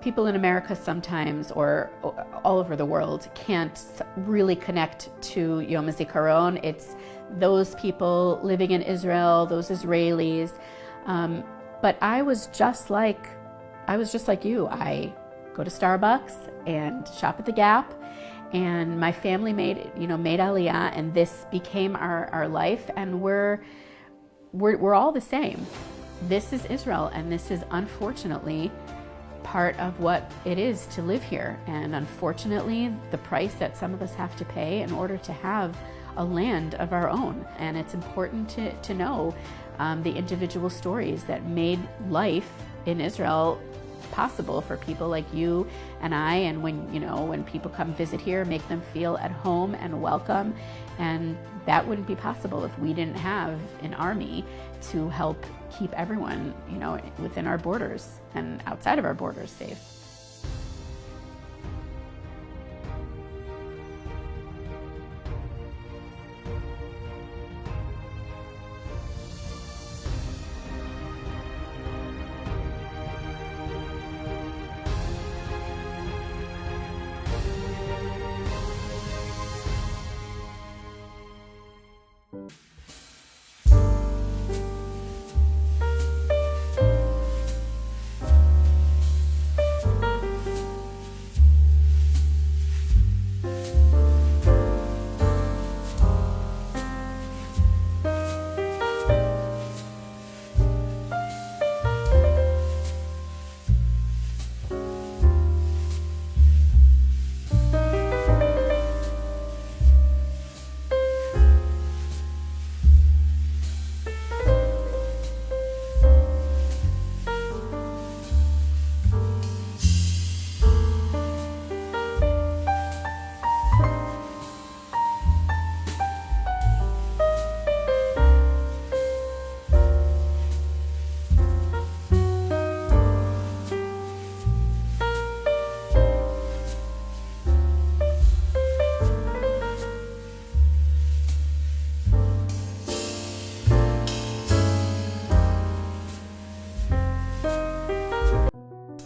People in America sometimes, or all over the world, can't really connect to Yom Hazikaron. It's those people living in Israel, those Israelis. But I was just like you. I go to Starbucks and shop at the Gap, and my family made Aliyah, and this became our life, and we're all the same. This is Israel, and this is unfortunately part of what it is to live here, and unfortunately the price that some of us have to pay in order to have a land of our own. And it's important to know the individual stories that made life in Israel possible for people like you and I, and when people come visit here, make them feel at home and welcome. And that wouldn't be possible if we didn't have an army to help keep everyone, within our borders and outside of our borders safe.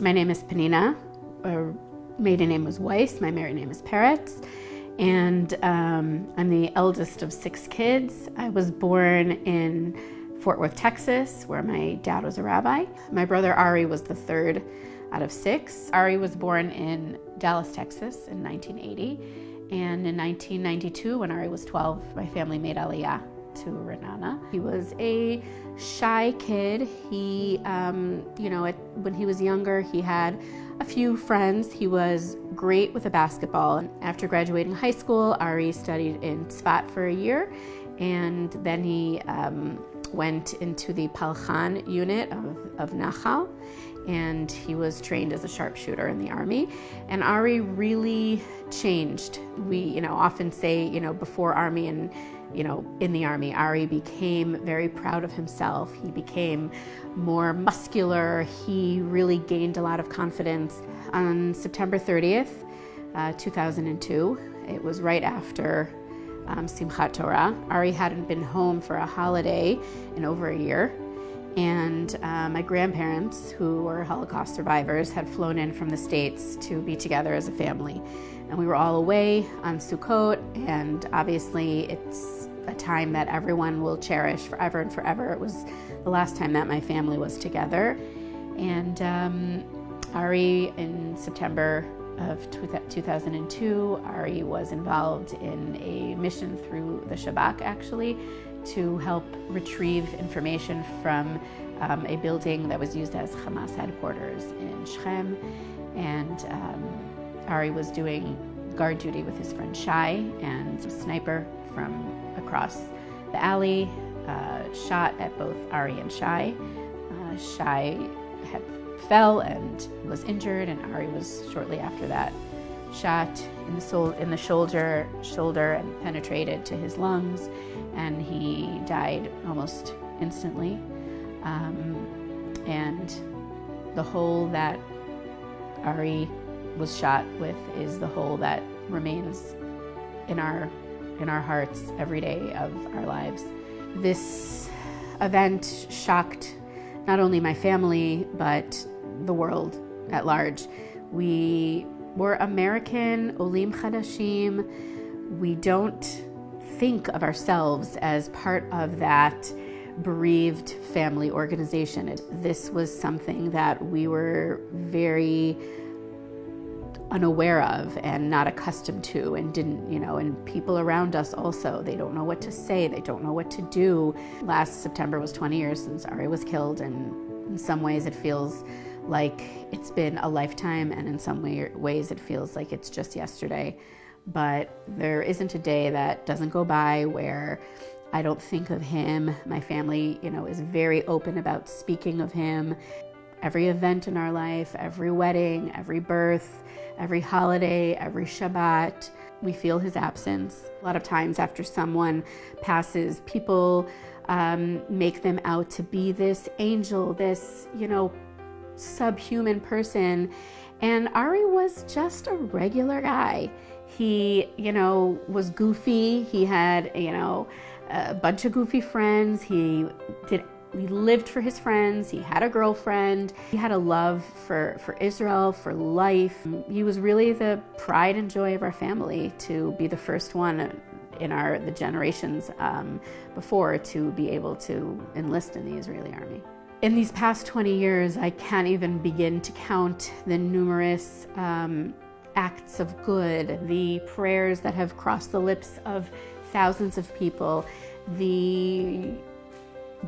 My name is Penina. Our maiden name was Weiss. My married name is Peretz. And I'm the eldest of 6 kids. I was born in Fort Worth, Texas, where my dad was a rabbi. My brother Ari was the 3rd out of 6. Ari was born in Dallas, Texas in 1980. And in 1992, when Ari was 12, my family made Aliyah to Renana. He was a shy kid. He, when he was younger, he had a few friends. He was great with a basketball. After graduating high school, Ari studied in Tzfat for a year, and then he went into the Palchan unit of Nachal, and he was trained as a sharpshooter in the army. And Ari really changed. We, often say, before army and in the army, Ari became very proud of himself. He became more muscular. He really gained a lot of confidence. On September 30th, 2002, it was right after Simchat Torah. Ari hadn't been home for a holiday in over a year. And my grandparents, who were Holocaust survivors, had flown in from the States to be together as a family. And we were all away on Sukkot, and obviously it's a time that everyone will cherish forever and forever. It was the last time that my family was together. And Ari, in September of 2002, Ari was involved in a mission through the Shabak, actually, to help retrieve information from a building that was used as Hamas headquarters in Shechem. And Ari was doing guard duty with his friend Shai, and a sniper from across the alley shot at both Ari and Shai. Shai had fell and was injured, and Ari was shortly after that shot in the shoulder and penetrated to his lungs, and he died almost instantly. And the hole that Ari was shot with is the hole that remains in our hearts every day of our lives. This event shocked not only my family, but the world at large. We're American, Olim Chadashim. We don't think of ourselves as part of that bereaved family organization. This was something that we were very unaware of and not accustomed to, and didn't, and people around us also, they don't know what to say, they don't know what to do. Last September was 20 years since Ari was killed, and in some ways it feels like it's been a lifetime, and in some ways it feels like it's just yesterday. But there isn't a day that doesn't go by where I don't think of him. My family, is very open about speaking of him. Every event in our life, every wedding, every birth, every holiday, every Shabbat, we feel his absence. A lot of times after someone passes, people make them out to be this angel, this, subhuman person. And Ari was just a regular guy. He, was goofy. He had, a bunch of goofy friends. He lived for his friends. He had a girlfriend. He had a love for Israel, for life. He was really the pride and joy of our family, to be the first one in the generations before to be able to enlist in the Israeli army. In these past 20 years, I can't even begin to count the numerous acts of good, the prayers that have crossed the lips of thousands of people, the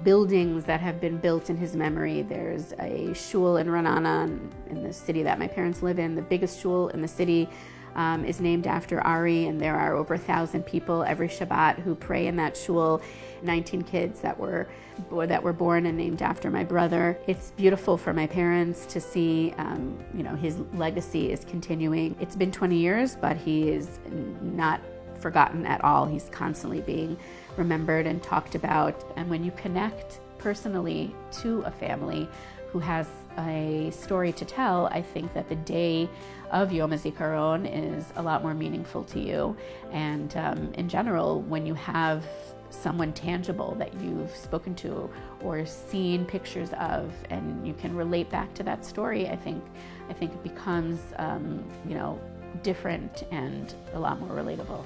buildings that have been built in his memory. There's a shul in Ra'anana, in the city that my parents live in. The biggest shul in the city is named after Ari, and there are over 1,000 people every Shabbat who pray in that shul. 19 kids that were born and named after my brother. It's beautiful for my parents to see, his legacy is continuing. It's been 20 years, but he is not forgotten at all. He's constantly being remembered and talked about. And when you connect personally to a family who has a story to tell, I think that the day of Yom Hazikaron is a lot more meaningful to you. And in general, when you have someone tangible that you've spoken to or seen pictures of, and you can relate back to that story, I think it becomes different and a lot more relatable.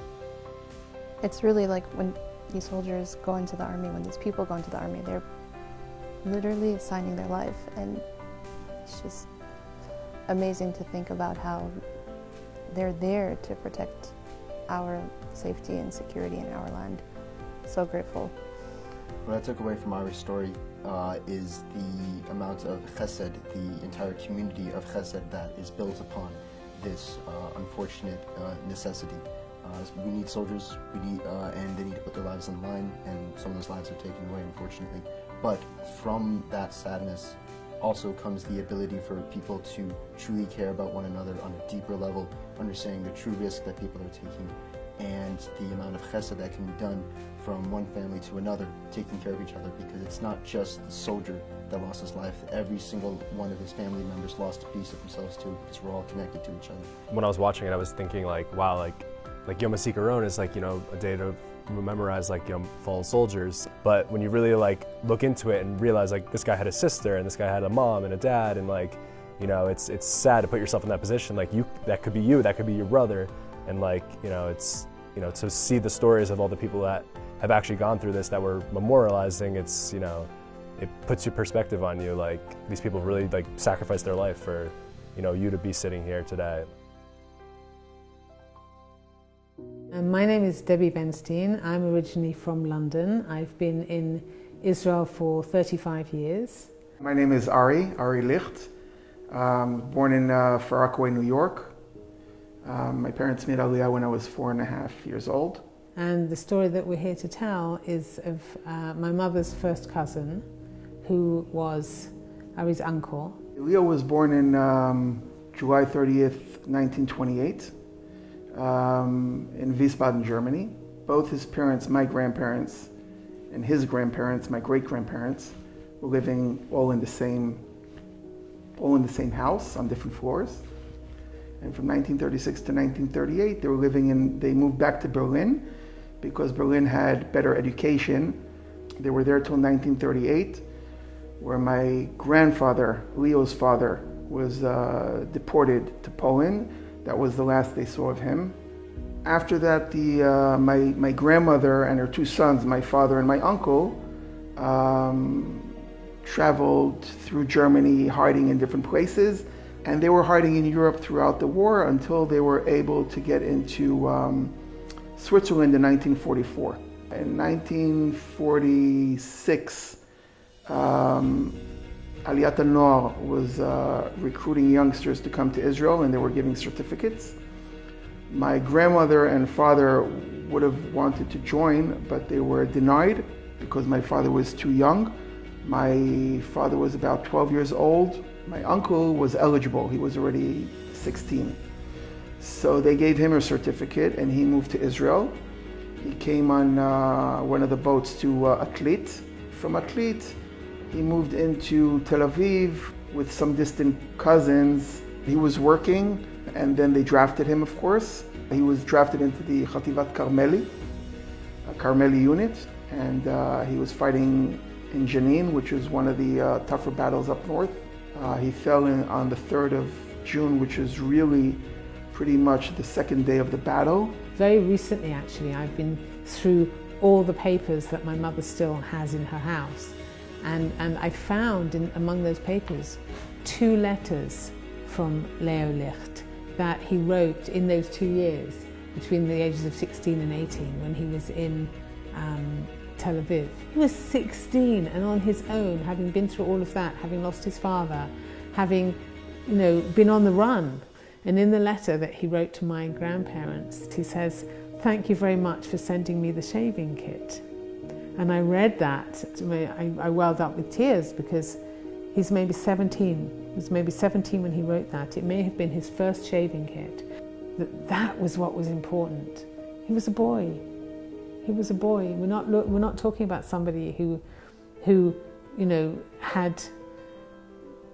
It's really like when these soldiers go into the army, when these people go into the army, they're literally signing their life, and it's just amazing to think about how they're there to protect our safety and security in our land. So grateful. What I took away from Ari's story is the amount of chesed, the entire community of chesed that is built upon this unfortunate necessity. We need soldiers, and they need to put their lives on the line, and some of those lives are taken away, unfortunately. But from that sadness also comes the ability for people to truly care about one another on a deeper level, understanding the true risk that people are taking, and the amount of chesed that can be done from one family to another, taking care of each other, because it's not just the soldier that lost his life. Every single one of his family members lost a piece of themselves too, because we're all connected to each other. When I was watching it, I was thinking wow, like Yom Hazikaron is a day to memorize fallen soldiers. But when you really look into it and realize this guy had a sister and this guy had a mom and a dad, and it's sad to put yourself in that position. That could be you, that could be your brother, and it's to see the stories of all the people that have actually gone through this that we're memorializing. It's it puts your perspective on you. These people really sacrificed their life for you to be sitting here today. My name is Debbie Benstein. I'm originally from London. I've been in Israel for 35 years. My name is Ari Licht. Born in Far Rockaway, New York. My parents made Aliyah when I was 4.5 years old. And the story that we're here to tell is of my mother's first cousin, who was Ari's uncle. Leo was born in July 30th, 1928. In Wiesbaden, Germany. Both his parents, my grandparents, and his grandparents, my great-grandparents, were living all in the same house on different floors. And from 1936 to 1938, they moved back to Berlin because Berlin had better education. They were there till 1938, where my grandfather, Leo's father, was deported to Poland. That was the last they saw of him. After that, my grandmother and her two sons, my father and my uncle, traveled through Germany, hiding in different places. And they were hiding in Europe throughout the war until they were able to get into Switzerland in 1944. In 1946, Aliyat al-Noor was recruiting youngsters to come to Israel, and they were giving certificates. My grandmother and father would have wanted to join, but they were denied because my father was too young. My father was about 12 years old. My uncle was eligible. He was already 16. So they gave him a certificate and he moved to Israel. He came on one of the boats to Atlit. From Atlit, he moved into Tel Aviv with some distant cousins. He was working, and then they drafted him, of course. He was drafted into the Chativat Karmeli, a Karmeli unit, and he was fighting in Jenin, which is one of the tougher battles up north. He fell on the 3rd of June, which is really pretty much the second day of the battle. Very recently, actually, I've been through all the papers that my mother still has in her house. And I found among those papers 2 letters from Leo Licht that he wrote in those 2 years, between the ages of 16 and 18, when he was in Tel Aviv. He was 16 and on his own, having been through all of that, having lost his father, having, been on the run. And in the letter that he wrote to my grandparents, he says, "Thank you very much for sending me the shaving kit." And I read that, I welled up with tears because he's maybe 17. He was maybe 17 when he wrote that. It may have been his first shaving kit. That was what was important. He was a boy. He was a boy. We're not talking about somebody who had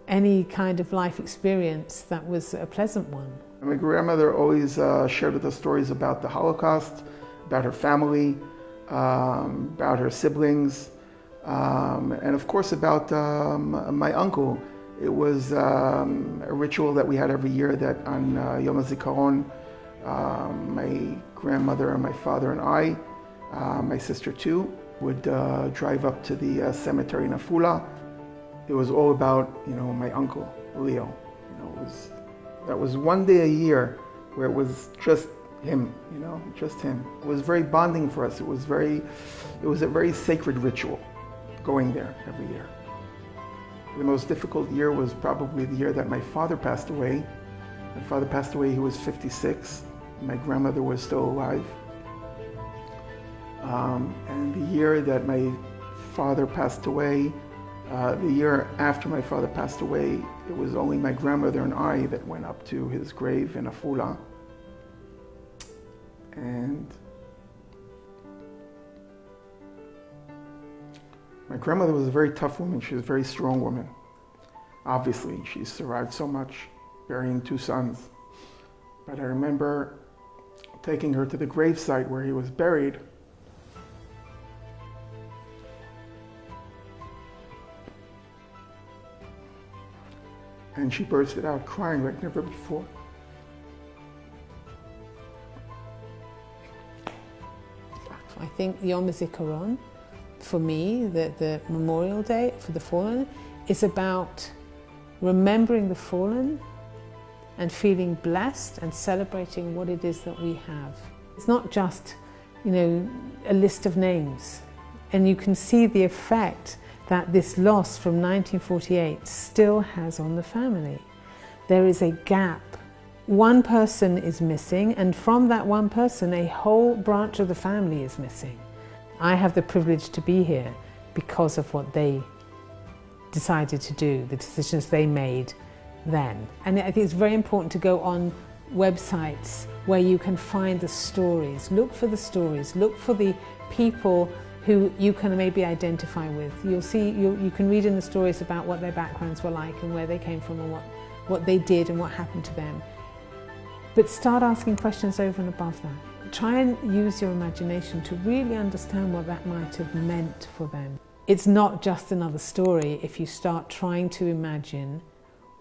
any kind of life experience that was a pleasant one. My grandmother always shared with us stories about the Holocaust, about her family, about her siblings, and of course about my uncle. It was a ritual that we had every year that on Yom Hazikaron, my grandmother and my father and I, my sister too, would drive up to the cemetery in Afula. It was all about, my uncle, Leo. That was one day a year where it was just him, just him. It was very bonding for us. It was a very sacred ritual going there every year. The most difficult year was probably the year that my father passed away. My father passed away, he was 56. My grandmother was still alive. And the year that my father passed away, the year after my father passed away, it was only my grandmother and I that went up to his grave in Afula. And my grandmother was a very tough woman. She was a very strong woman. Obviously, she survived so much, burying 2 sons. But I remember taking her to the gravesite where he was buried. And she bursted out crying like never before. I think Yom Hazikaron, for me, the Memorial Day for the fallen, is about remembering the fallen and feeling blessed and celebrating what it is that we have. It's not just, a list of names. And you can see the effect that this loss from 1948 still has on the family. There is a gap. One person is missing, and from that one person, a whole branch of the family is missing. I have the privilege to be here because of what they decided to do, the decisions they made then. And I think it's very important to go on websites where you can find the stories. Look for the stories, look for the people who you can maybe identify with. You'll see, you can read in the stories about what their backgrounds were like and where they came from and what they did and what happened to them. But start asking questions over and above that. Try and use your imagination to really understand what that might have meant for them. It's not just another story if you start trying to imagine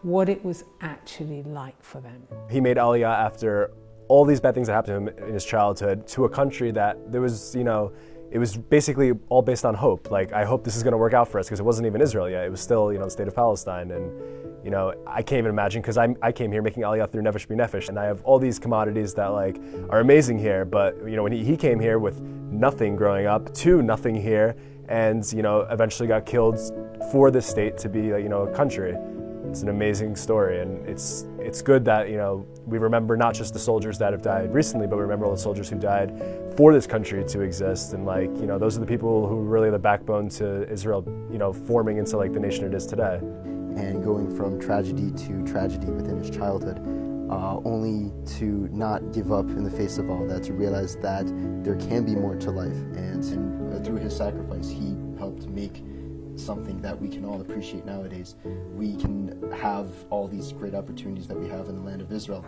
what it was actually like for them. He made Aliyah after all these bad things that happened to him in his childhood to a country that there was, it was basically all based on hope. Like, I hope this is going to work out for us, because it wasn't even Israel yet. It was still, the state of Palestine. And, I can't even imagine, because I came here making Aliyah through Nefesh B'Nefesh, and I have all these commodities that are amazing here. But, when he came here with nothing growing up, to nothing here, and, eventually got killed for this state to be, a country. It's an amazing story, and it's good that, we remember not just the soldiers that have died recently, but we remember all the soldiers who died for this country to exist. And those are the people who really are the backbone to Israel, forming into the nation it is today. And going from tragedy to tragedy within his childhood, only to not give up in the face of all that, to realize that there can be more to life. And through his sacrifice, he helped make something that we can all appreciate nowadays. We can have all these great opportunities that we have in the land of Israel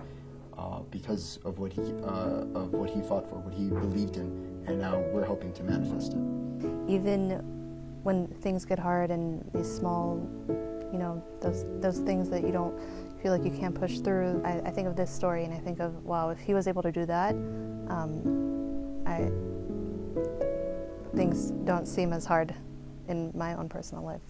because of what he fought for, what he believed in, and now we're helping to manifest it. Even when things get hard and these small, those things that you don't feel like you can't push through, I think of this story and I think of, wow, if he was able to do that, things don't seem as hard in my own personal life.